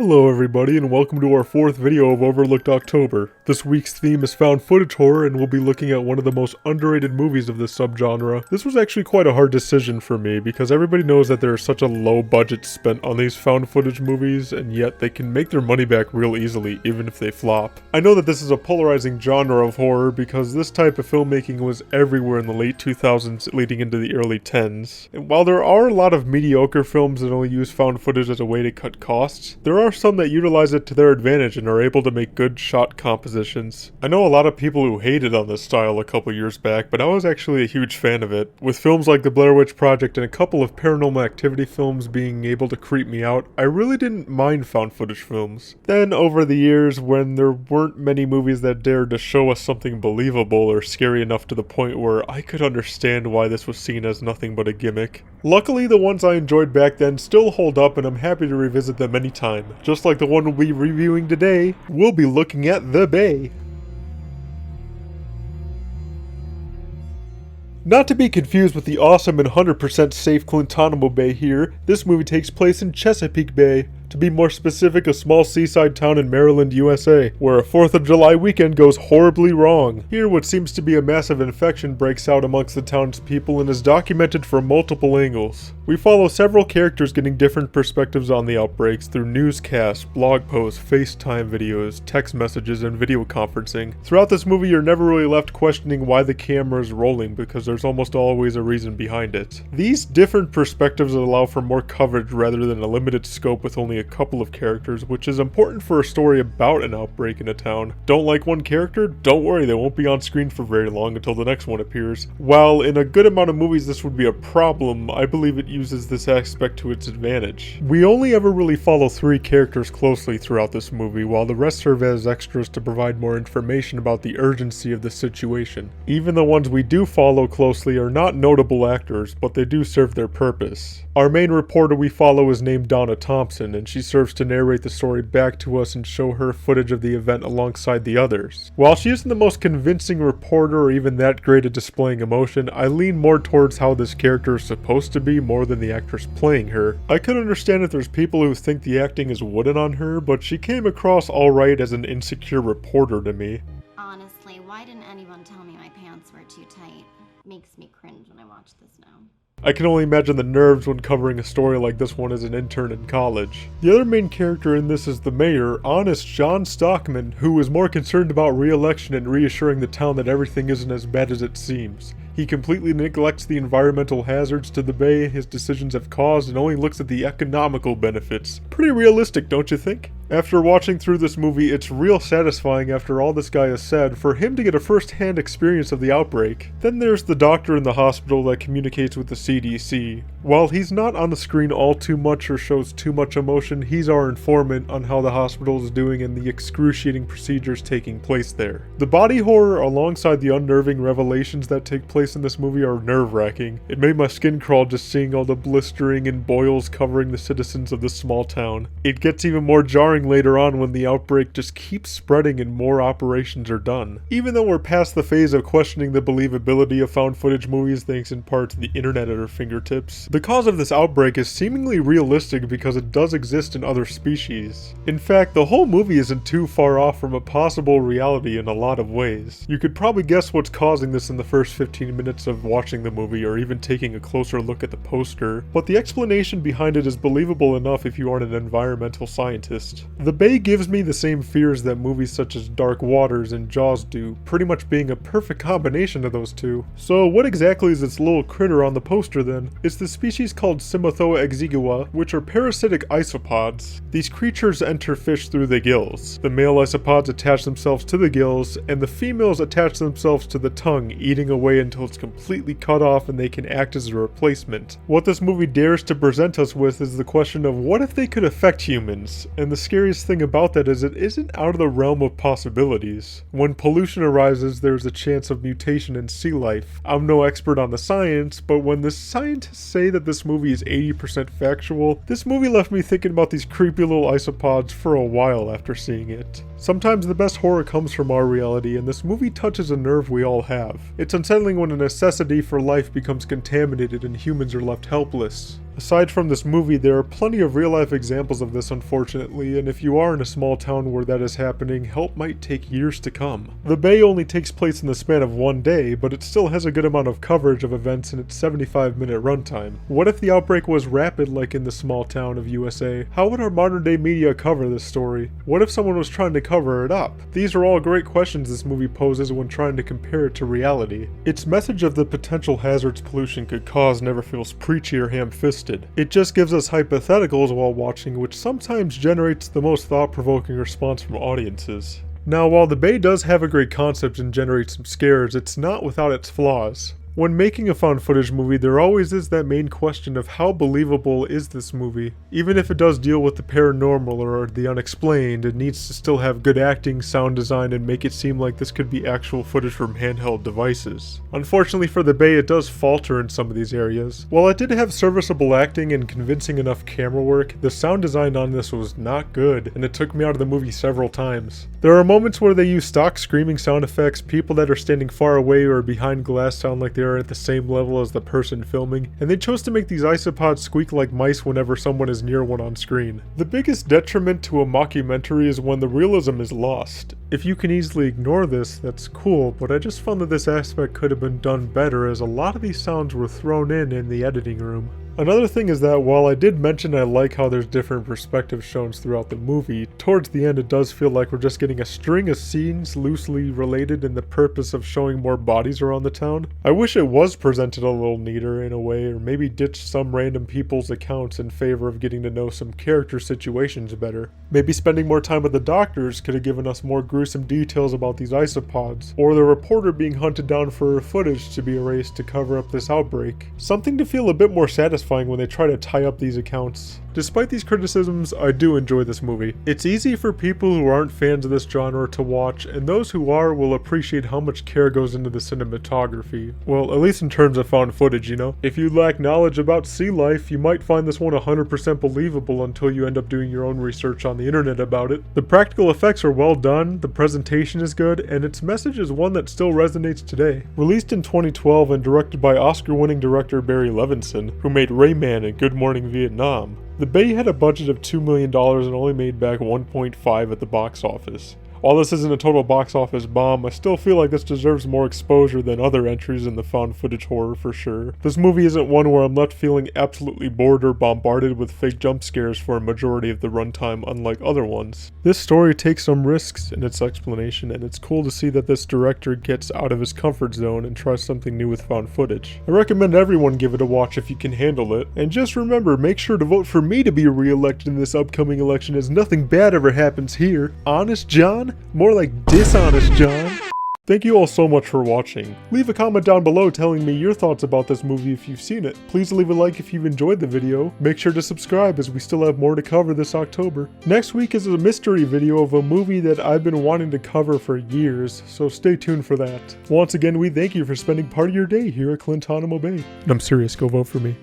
Hello everybody and welcome to our fourth video of Overlooked October. This week's theme is found footage horror and we'll be looking at one of the most underrated movies of this subgenre. This was actually quite a hard decision for me because everybody knows that there is such a low budget spent on these found footage movies and yet they can make their money back real easily even if they flop. I know that this is a polarizing genre of horror because this type of filmmaking was everywhere in the late 2000s leading into the early 10s. And while there are a lot of mediocre films that only use found footage as a way to cut costs, there are some that utilize it to their advantage and are able to make good shot compositions. I know a lot of people who hated on this style a couple years back, but I was actually a huge fan of it. With films like The Blair Witch Project and a couple of Paranormal Activity films being able to creep me out, I really didn't mind found footage films. Then over the years, when there weren't many movies that dared to show us something believable or scary enough to the point where I could understand why this was seen as nothing but a gimmick. Luckily, the ones I enjoyed back then still hold up and I'm happy to revisit them anytime. Just like the one we'll be reviewing today, we'll be looking at The Bay. Not to be confused with the awesome and 100% safe Guantanamo Bay here, this movie takes place in Chesapeake Bay. To be more specific, a small seaside town in Maryland, USA, where a 4th of July weekend goes horribly wrong. Here, what seems to be a massive infection breaks out amongst the townspeople and is documented from multiple angles. We follow several characters getting different perspectives on the outbreaks through newscasts, blog posts, FaceTime videos, text messages, and video conferencing. Throughout this movie, you're never really left questioning why the camera is rolling because there's almost always a reason behind it. These different perspectives allow for more coverage rather than a limited scope with only a couple of characters, which is important for a story about an outbreak in a town. Don't like one character? Don't worry, they won't be on screen for very long until the next one appears. While in a good amount of movies this would be a problem, I believe it uses this aspect to its advantage. We only ever really follow 3 characters closely throughout this movie, while the rest serve as extras to provide more information about the urgency of the situation. Even the ones we do follow closely are not notable actors, but they do serve their purpose. Our main reporter we follow is named Donna Thompson, and she serves to narrate the story back to us and show her footage of the event alongside the others. While she isn't the most convincing reporter or even that great at displaying emotion, I lean more towards how this character is supposed to be more than the actress playing her. I could understand if there's people who think the acting is wooden on her, but she came across alright as an insecure reporter to me. Honestly, why didn't anyone tell me my pants were too tight? Makes me cringe when I watch this now. I can only imagine the nerves when covering a story like this one as an intern in college. The other main character in this is the mayor, honest John Stockman, who is more concerned about re-election and reassuring the town that everything isn't as bad as it seems. He completely neglects the environmental hazards to the bay his decisions have caused and only looks at the economical benefits. Pretty realistic, don't you think? After watching through this movie, it's real satisfying after all this guy has said for him to get a first-hand experience of the outbreak. Then there's the doctor in the hospital that communicates with the CDC. While he's not on the screen all too much or shows too much emotion, he's our informant on how the hospital is doing and the excruciating procedures taking place there. The body horror alongside the unnerving revelations that take place in this movie are nerve-wracking. It made my skin crawl just seeing all the blistering and boils covering the citizens of this small town. It gets even more jarring later on when the outbreak just keeps spreading and more operations are done. Even though we're past the phase of questioning the believability of found footage movies thanks in part to the internet at our fingertips, the cause of this outbreak is seemingly realistic because it does exist in other species. In fact, the whole movie isn't too far off from a possible reality in a lot of ways. You could probably guess what's causing this in the first 15 minutes of watching the movie or even taking a closer look at the poster, but the explanation behind it is believable enough if you aren't an environmental scientist. The Bay gives me the same fears that movies such as Dark Waters and Jaws do, pretty much being a perfect combination of those two. So what exactly is this little critter on the poster then? It's the species called Simathoa exigua, which are parasitic isopods. These creatures enter fish through the gills. The male isopods attach themselves to the gills, and the females attach themselves to the tongue, eating away until it's completely cut off and they can act as a replacement. What this movie dares to present us with is the question of what if they could affect humans, and the scariest thing about that is it isn't out of the realm of possibilities. When pollution arises, there's a chance of mutation in sea life. I'm no expert on the science, but when the scientists say that this movie is 80% factual, this movie left me thinking about these creepy little isopods for a while after seeing it. Sometimes the best horror comes from our reality, and this movie touches a nerve we all have. It's unsettling when a necessity for life becomes contaminated and humans are left helpless. Aside from this movie, there are plenty of real-life examples of this, unfortunately, and if you are in a small town where that is happening, help might take years to come. The Bay only takes place in the span of one day, but it still has a good amount of coverage of events in its 75-minute runtime. What if the outbreak was rapid like in the small town of USA? How would our modern-day media cover this story? What if someone was trying to cover it up? These are all great questions this movie poses when trying to compare it to reality. Its message of the potential hazards pollution could cause never feels preachy or ham-fisted. It just gives us hypotheticals while watching, which sometimes generates the most thought-provoking response from audiences. Now, while The Bay does have a great concept and generates some scares, it's not without its flaws. When making a found footage movie, there always is that main question of how believable is this movie? Even if it does deal with the paranormal or the unexplained, it needs to still have good acting, sound design, and make it seem like this could be actual footage from handheld devices. Unfortunately for The Bay, it does falter in some of these areas. While it did have serviceable acting and convincing enough camera work, the sound design on this was not good, and it took me out of the movie several times. There are moments where they use stock screaming sound effects, people that are standing far away or behind glass sound like they are at the same level as the person filming, and they chose to make these isopods squeak like mice whenever someone is near one on screen. The biggest detriment to a mockumentary is when the realism is lost. If you can easily ignore this, that's cool, but I just found that this aspect could have been done better as a lot of these sounds were thrown in the editing room. Another thing is that while I did mention I like how there's different perspectives shown throughout the movie, towards the end it does feel like we're just getting a string of scenes loosely related in the purpose of showing more bodies around the town. I wish it was presented a little neater in a way, or maybe ditch some random people's accounts in favor of getting to know some character situations better. Maybe spending more time with the doctors could have given us more gruesome details about these isopods, or the reporter being hunted down for her footage to be erased to cover up this outbreak. Something to feel a bit more satisfying when they try to tie up these accounts. Despite these criticisms, I do enjoy this movie. It's easy for people who aren't fans of this genre to watch, and those who are will appreciate how much care goes into the cinematography. Well, at least in terms of found footage, you know? If you lack knowledge about sea life, you might find this one 100% believable until you end up doing your own research on the internet about it. The practical effects are well done, the presentation is good, and its message is one that still resonates today. Released in 2012 and directed by Oscar-winning director Barry Levinson, who made Rayman and Good Morning Vietnam, The Bay had a budget of $2 million and only made back 1.5 at the box office. While this isn't a total box office bomb, I still feel like this deserves more exposure than other entries in the found footage horror for sure. This movie isn't one where I'm left feeling absolutely bored or bombarded with fake jump scares for a majority of the runtime, unlike other ones. This story takes some risks in its explanation, and it's cool to see that this director gets out of his comfort zone and tries something new with found footage. I recommend everyone give it a watch if you can handle it, and just remember, make sure to vote for me to be re-elected in this upcoming election as nothing bad ever happens here. Honest John? More like dishonest John. Thank you all so much for watching. Leave a comment down below telling me your thoughts about this movie if you've seen it. Please leave a like if you've enjoyed the video. Make sure to subscribe as we still have more to cover this October. Next week is a mystery video of a movie that I've been wanting to cover for years, so stay tuned for that. Once again, we thank you for spending part of your day here at Clintonimo Bay. And I'm serious, go vote for me.